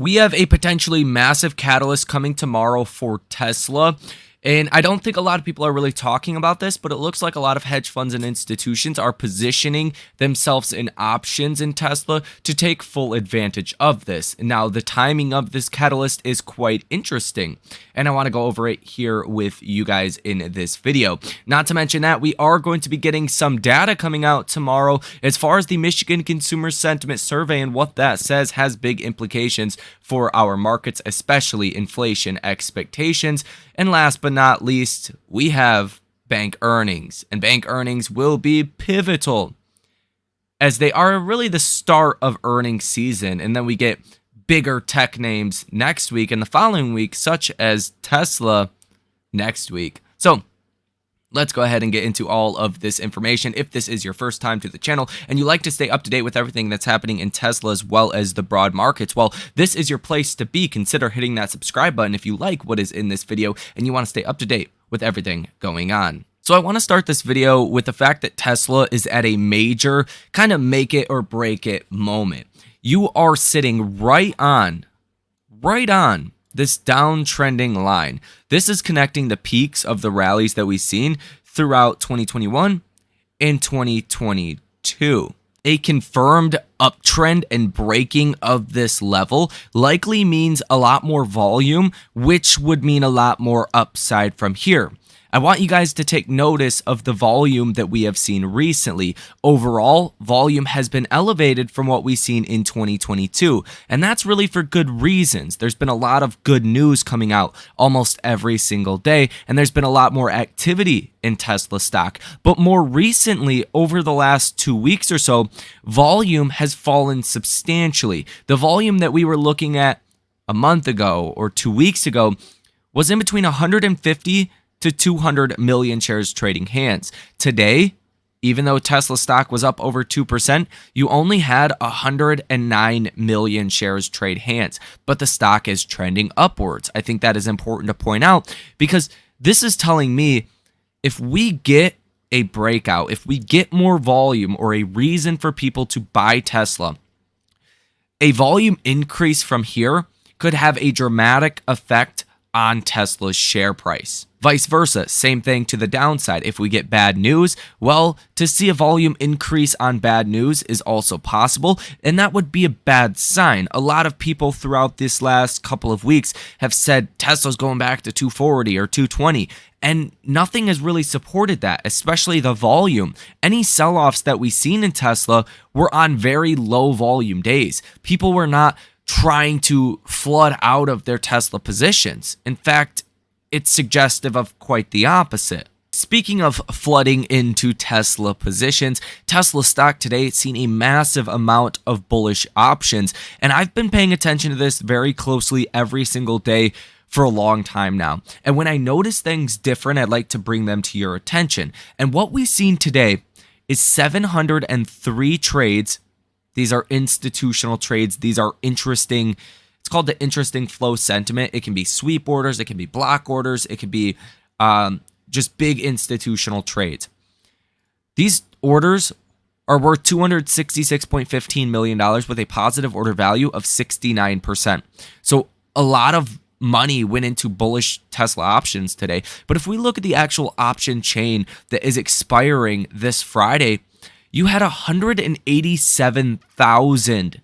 We have a potentially massive catalyst coming tomorrow for Tesla. And I don't think a lot of people are really talking about this, but it looks like a lot of hedge funds and institutions are positioning themselves in options in Tesla to take full advantage of this. Now, the timing of this catalyst is quite interesting, and I want to go over it here with you guys in this video. Not to mention that we are going to be getting some data coming out tomorrow as far as the Michigan Consumer Sentiment Survey, and what that says has big implications for our markets, especially inflation expectations. And last but not least, we have bank earnings, and bank earnings will be pivotal as they are really the start of earnings season. And then we get bigger tech names next week and the following week, such as Tesla next week. So let's go ahead and get into all of this information. If this is your first time to the channel and you like to stay up to date with everything that's happening in Tesla as well as the broad markets, well, this is your place to be. Consider hitting that subscribe button if you like what is in this video and you want to stay up to date with everything going on. So I want to start this video with the fact that Tesla is at a major kind of make it or break it moment. You are sitting right on this downtrending line. This is connecting the peaks of the rallies that we've seen throughout 2021 and 2022. A confirmed uptrend and breaking of this level likely means a lot more volume, which would mean a lot more upside from here. I want you guys to take notice of the volume that we have seen recently. Overall, volume has been elevated from what we've seen in 2022, and that's really for good reasons. There's been a lot of good news coming out almost every single day, and there's been a lot more activity in Tesla stock. But more recently, over the last 2 weeks or so, volume has fallen substantially. The volume that we were looking at a month ago or 2 weeks ago was in between 150 to 200 million shares trading hands. Today, even though Tesla stock was up over 2%, you only had 109 million shares trade hands, but the stock is trending upwards. I think that is important to point out because this is telling me if we get a breakout, if we get more volume or a reason for people to buy Tesla, a volume increase from here could have a dramatic effect on Tesla's share price. Vice versa, same thing to the downside. If we get bad news, well, to see a volume increase on bad news is also possible, and that would be a bad sign. A lot of people throughout this last couple of weeks have said Tesla's going back to 240 or 220, and nothing has really supported that, especially the volume. Any sell-offs that we've seen in Tesla were on very low volume days. People were not trying to flood out of their Tesla positions. In fact, it's suggestive of quite the opposite. Speaking of flooding into Tesla positions, Tesla stock today has seen a massive amount of bullish options, and I've been paying attention to this very closely every single day for a long time now. And when I notice things different, I'd like to bring them to your attention. And what we've seen today is 703 trades. These are institutional trades. These are interesting. It's called the interesting flow sentiment. It can be sweep orders. It can be block orders. It can be just big institutional trades. These orders are worth $266.15 million with a positive order value of 69%. So a lot of money went into bullish Tesla options today. But if we look at the actual option chain that is expiring this Friday, you had 187,000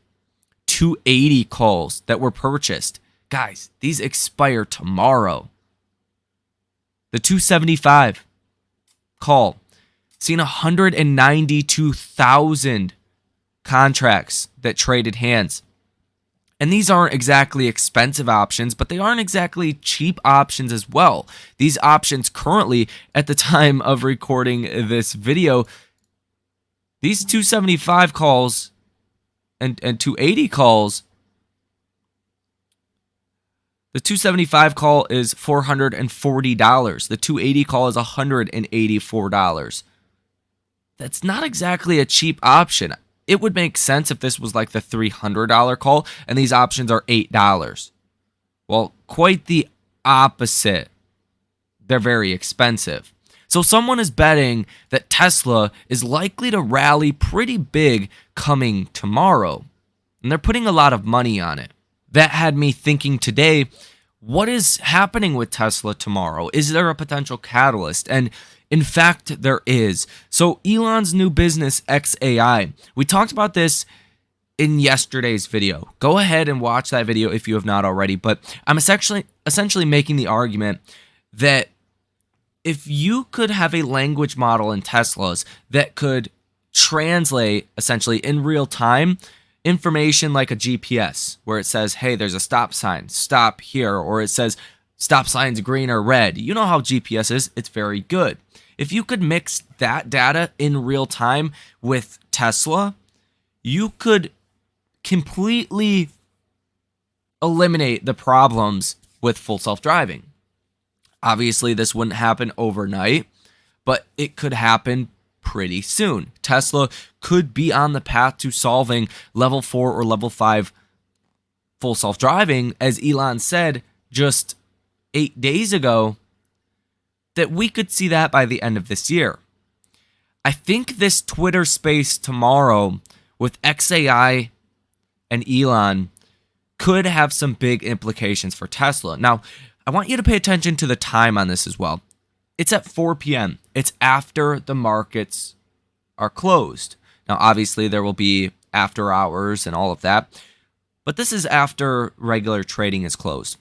280 calls that were purchased. Guys, these expire tomorrow. The 275 call, seen 192,000 contracts that traded hands. And these aren't exactly expensive options, but they aren't exactly cheap options as well. These options currently, at the time of recording this video, these 275 calls and 280 calls, the 275 call is $440. The 280 call is $184. That's not exactly a cheap option. It would make sense if this was like the $300 call and these options are $8. Well, quite the opposite. They're very expensive. So someone is betting that Tesla is likely to rally pretty big coming tomorrow. And they're putting a lot of money on it. that had me thinking today, what is happening with Tesla tomorrow? Is there a potential catalyst? And in fact, there is. So Elon's new business, XAI, we talked about this in yesterday's video. Go ahead and watch that video if you have not already. But I'm essentially making the argument that if you could have a language model in Teslas that could translate essentially in real time information like a GPS, where it says, hey, there's a stop sign, stop here, or it says stop sign's green or red. You know how GPS is, it's very good. If you could mix that data in real time with Tesla, you could completely eliminate the problems with full self-driving. Obviously, this wouldn't happen overnight, but it could happen pretty soon. Tesla could be on the path to solving level 4 or level 5 full self-driving, as Elon said just 8 days ago, that we could see that by the end of this year. I think this Twitter space tomorrow with XAI and Elon could have some big implications for Tesla. Now, I want you to pay attention to the time on this as well. It's at 4 p.m. It's after the markets are closed. Now, obviously, there will be after hours and all of that, but this is after regular trading is closed.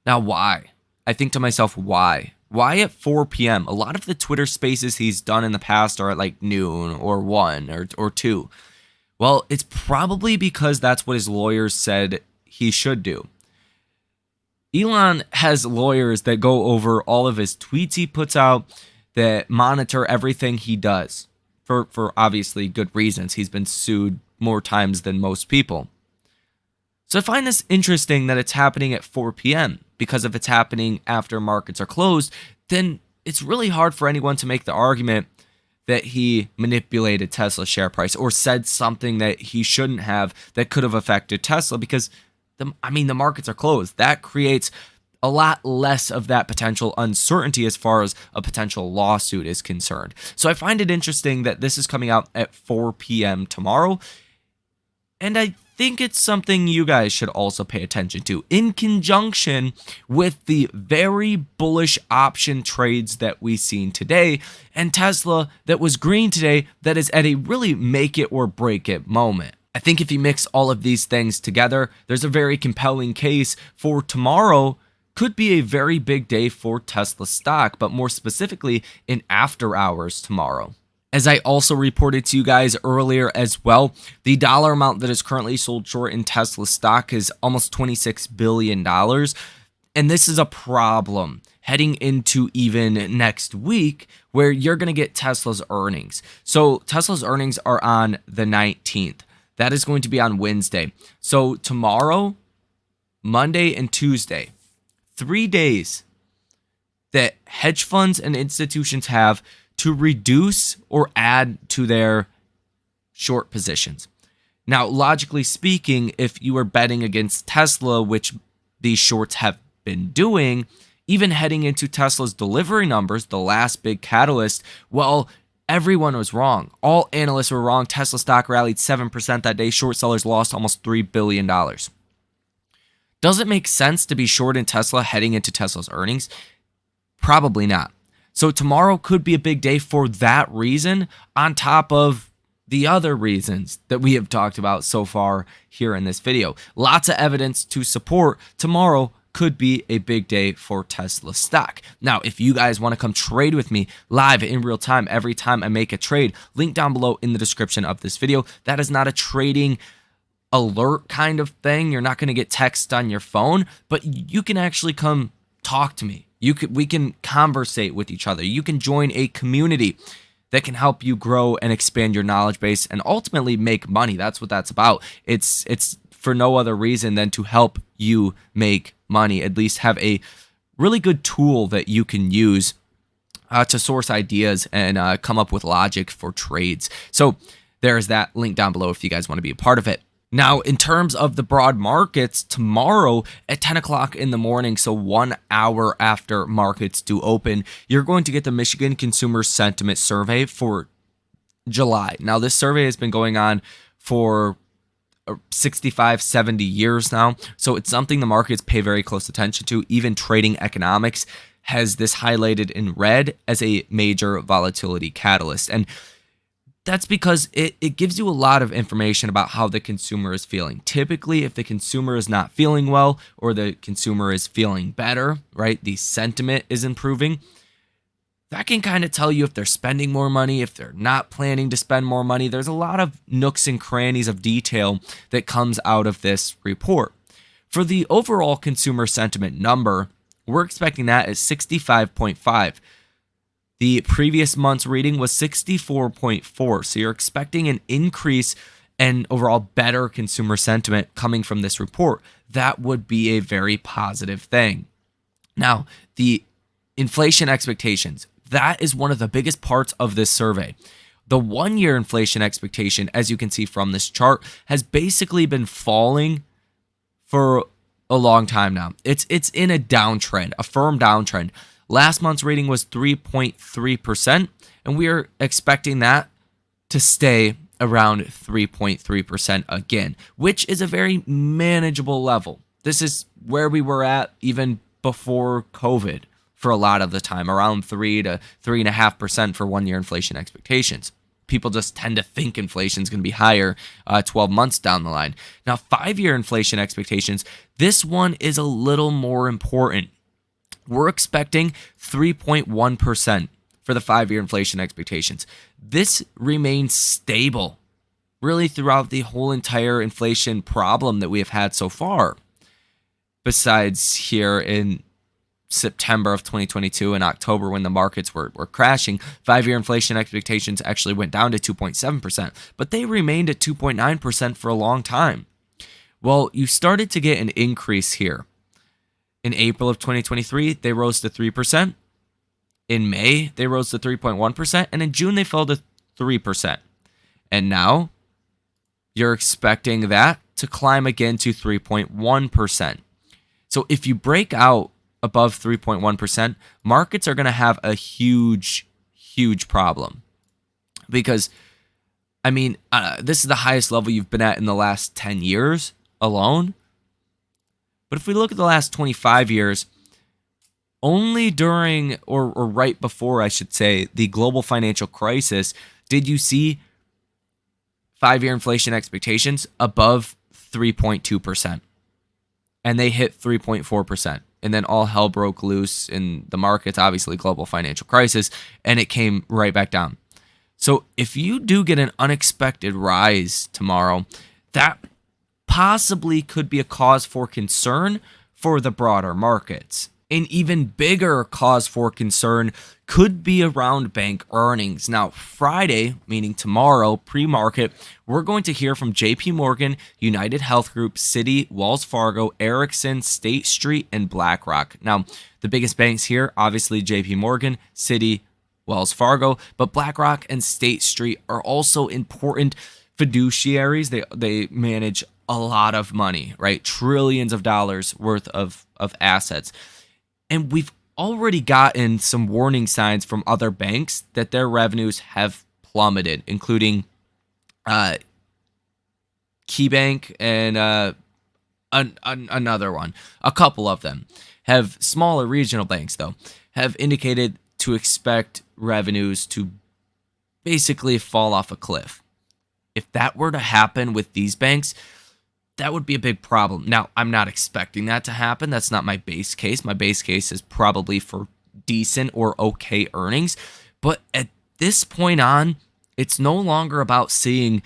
Now, why? I think to myself, why? Why at 4 p.m.? A lot of the Twitter spaces he's done in the past are at like noon or 1 or 2. Well, it's probably because that's what his lawyers said he should do. Elon has lawyers that go over all of his tweets he puts out, that monitor everything he does for obviously good reasons. He's been sued more times than most people. So I find this interesting that it's happening at 4 p.m. because if it's happening after markets are closed, then it's really hard for anyone to make the argument that he manipulated Tesla's share price or said something that he shouldn't have that could have affected Tesla, because the markets are closed. That creates a lot less of that potential uncertainty as far as a potential lawsuit is concerned. So I find it interesting that this is coming out at 4 p.m. tomorrow. And I think it's something you guys should also pay attention to in conjunction with the very bullish option trades that we've seen today, and Tesla that was green today that is at a really make it or break it moment. I think if you mix all of these things together, there's a very compelling case for tomorrow could be a very big day for Tesla stock, but more specifically in after hours tomorrow. As I also reported to you guys earlier as well, the dollar amount that is currently sold short in Tesla stock is almost $26 billion. And this is a problem heading into even next week where you're going to get Tesla's earnings. So Tesla's earnings are on the 19th. That is going to be on Wednesday. So tomorrow, Monday, and Tuesday, 3 days that hedge funds and institutions have to reduce or add to their short positions. Now, logically speaking, if you are betting against Tesla, which these shorts have been doing, even heading into Tesla's delivery numbers, the last big catalyst, well, everyone was wrong. All analysts were wrong. Tesla stock rallied 7% that day. Short sellers lost almost $3 billion. Does it make sense to be short in Tesla heading into Tesla's earnings? Probably not. So tomorrow could be a big day for that reason, on top of the other reasons that we have talked about so far here in this video. Lots of evidence to support tomorrow could be a big day for Tesla stock. Now, if you guys want to come trade with me live in real time every time I make a trade, link down below in the description of this video. That is not a trading alert kind of thing. You're not going to get text on your phone, but you can actually come talk to me. We can conversate with each other. You can join a community that can help you grow and expand your knowledge base and ultimately make money. That's what that's about. It's for no other reason than to help you make money, at least have a really good tool that you can use to source ideas and come up with logic for trades. So there's that link down below if you guys want to be a part of it. Now, in terms of the broad markets, tomorrow at 10 o'clock in the morning, so 1 hour after markets do open, you're going to get the Michigan Consumer Sentiment Survey for July. Now, this survey has been going on for 65, 70 years now. So it's something the markets pay very close attention to. Even trading economics has this highlighted in red as a major volatility catalyst. And that's because it gives you a lot of information about how the consumer is feeling. Typically, if the consumer is not feeling well or the consumer is feeling better, right, the sentiment is improving, that can kind of tell you if they're spending more money, if they're not planning to spend more money. There's a lot of nooks and crannies of detail that comes out of this report. For the overall consumer sentiment number, we're expecting that at 65.5. The previous month's reading was 64.4. So you're expecting an increase and overall better consumer sentiment coming from this report. That would be a very positive thing. Now, the inflation expectations, that is one of the biggest parts of this survey. The 1-year inflation expectation, as you can see from this chart, has basically been falling for a long time now. It's in a downtrend, a firm downtrend. Last month's reading was 3.3%, and we are expecting that to stay around 3.3% again, which is a very manageable level. This is where we were at even before COVID for a lot of the time, around 3 to 3.5% for 1-year inflation expectations. People just tend to think inflation is going to be higher 12 months down the line. Now, 5-year inflation expectations, this one is a little more important. We're expecting 3.1% for the 5-year inflation expectations. This remains stable really throughout the whole entire inflation problem that we have had so far. Besides here in September of 2022 and October when the markets were crashing, 5-year inflation expectations actually went down to 2.7%, but they remained at 2.9% for a long time. Well, you started to get an increase here. In April of 2023, they rose to 3%. In May, they rose to 3.1%, and in June, they fell to 3%. And now, you're expecting that to climb again to 3.1%. So if you break out above 3.1%, markets are going to have a huge, huge problem. Because, I mean, this is the highest level you've been at in the last 10 years alone. But if we look at the last 25 years, only during, or right before, I should say, the global financial crisis, did you see 5-year inflation expectations above 3.2%. And they hit 3.4%. And then all hell broke loose in the markets, obviously global financial crisis, and it came right back down. So if you do get an unexpected rise tomorrow, that possibly could be a cause for concern for the broader markets. An even bigger cause for concern could be around bank earnings. Now, Friday, meaning tomorrow, pre-market, we're going to hear from JP Morgan, United Health Group, Citi, Wells Fargo, Ericsson, State Street, and BlackRock. Now, the biggest banks here, obviously JP Morgan, Citi, Wells Fargo, but BlackRock and State Street are also important fiduciaries. They manage a lot of money, right? Trillions of dollars worth of assets. And we've already gotten some warning signs from other banks that their revenues have plummeted, including KeyBank and another one. A couple of them have smaller regional banks, though, have indicated to expect revenues to basically fall off a cliff. If that were to happen with these banks, that would be a big problem. Now, I'm not expecting that to happen. That's not my base case. My base case is probably for decent or okay earnings. But at this point on, it's no longer about seeing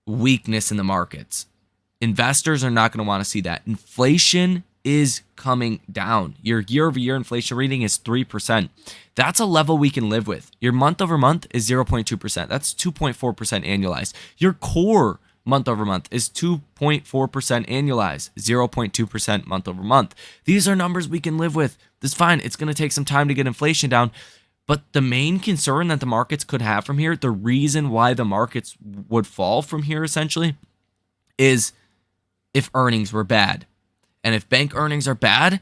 weakness in the markets. Investors are not going to want to see that. Inflation is coming down. Your year-over-year inflation reading is 3%. That's a level we can live with. Your month-over-month is 0.2%. That's 2.4% annualized. Your core month-over-month is 2.4% annualized, 0.2% month-over-month. These are numbers we can live with. That's fine. It's going to take some time to get inflation down. But the main concern that the markets could have from here, the reason why the markets would fall from here essentially, is if earnings were bad. And if bank earnings are bad,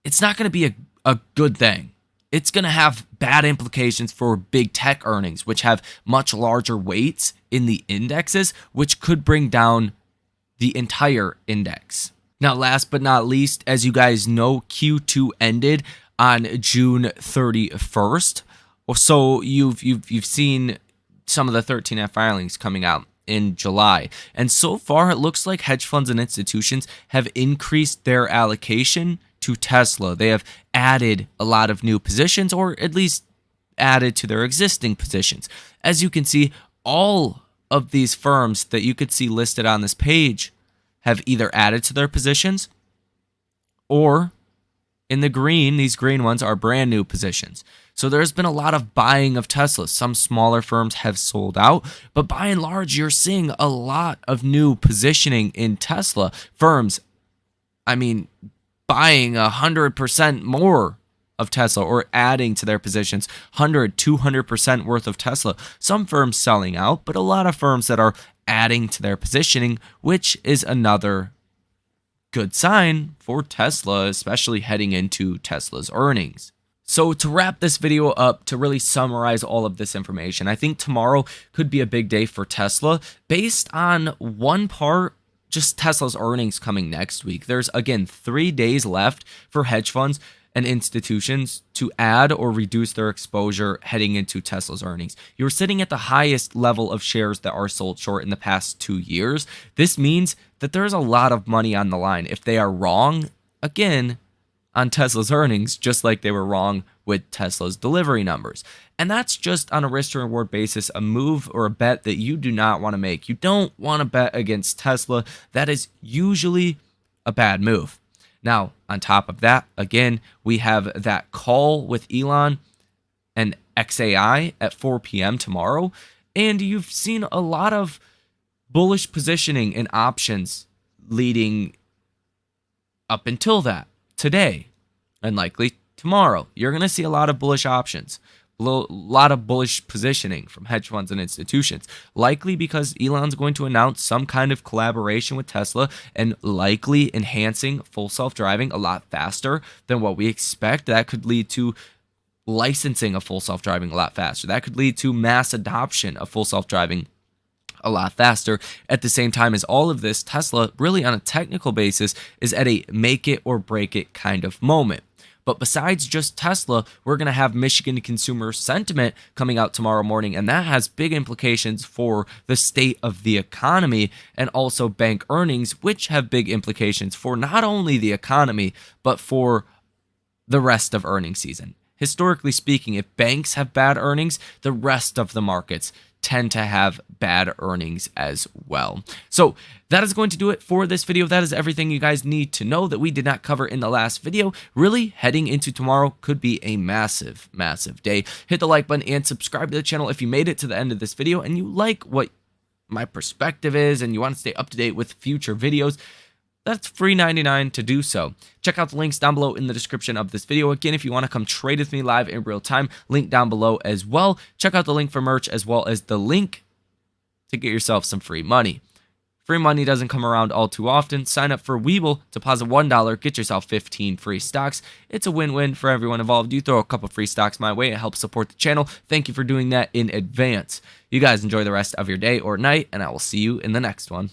it's not going to be a good thing. it's going to have bad implications for big tech earnings, which have much larger weights in the indexes, which could bring down the entire index. Now, last but not least, as you guys know, Q2 ended on June 31st. So you've seen some of the 13F filings coming out in July. And so far, it looks like hedge funds and institutions have increased their allocation to Tesla. They have added a lot of new positions, or at least added to their existing positions. As you can see, all of these firms that you could see listed on this page have either added to their positions, or in the green, these green ones are brand new positions. So there's been a lot of buying of Tesla. Some smaller firms have sold out, but by and large, you're seeing a lot of new positioning in Tesla. Firms, buying 100% more of Tesla, or adding to their positions 200% worth of Tesla. Some firms selling out, but a lot of firms that are adding to their positioning, which is another good sign for Tesla, especially heading into Tesla's earnings. So to wrap this video up, to really summarize all of this information, I think tomorrow could be a big day for Tesla based on one part, just Tesla's earnings coming next week. There's, again, 3 days left for hedge funds and institutions to add or reduce their exposure heading into Tesla's earnings. You're sitting at the highest level of shares that are sold short in the past 2 years. This means that there's a lot of money on the line. If they are wrong, again, on Tesla's earnings, just like they were wrong with Tesla's delivery numbers. And that's just on a risk to reward basis, a move or a bet that you do not want to make. You don't want to bet against Tesla. That is usually a bad move. Now, on top of that, again, we have that call with Elon and XAI at 4 p.m. tomorrow. And you've seen a lot of bullish positioning in options leading up until that today and likely tomorrow. You're going to see a lot of bullish options, a lot of bullish positioning from hedge funds and institutions, likely because Elon's going to announce some kind of collaboration with Tesla and likely enhancing full self-driving a lot faster than what we expect. That could lead to licensing of full self-driving a lot faster. That could lead to mass adoption of full self-driving a lot faster. At the same time as all of this, Tesla, really on a technical basis, is at a make it or break it kind of moment. But besides just Tesla, we're going to have Michigan consumer sentiment coming out tomorrow morning, and that has big implications for the state of the economy and also bank earnings, which have big implications for not only the economy, but for the rest of earnings season. Historically speaking, if banks have bad earnings, the rest of the markets tend to have bad earnings as well. So that is going to do it for this video. That is everything you guys need to know that we did not cover in the last video. Really, heading into tomorrow could be a massive, massive day. Hit the like button and subscribe to the channel if you made it to the end of this video and you like what my perspective is and you want to stay up to date with future videos. That's free 99 to do so. Check out the links down below in the description of this video. Again, if you want to come trade with me live in real time, link down below as well. Check out the link for merch as well as the link to get yourself some free money. Free money doesn't come around all too often. Sign up for Webull, deposit $1, get yourself 15 free stocks. It's a win-win for everyone involved. You throw a couple free stocks my way, it helps support the channel. Thank you for doing that in advance. You guys enjoy the rest of your day or night, and I will see you in the next one.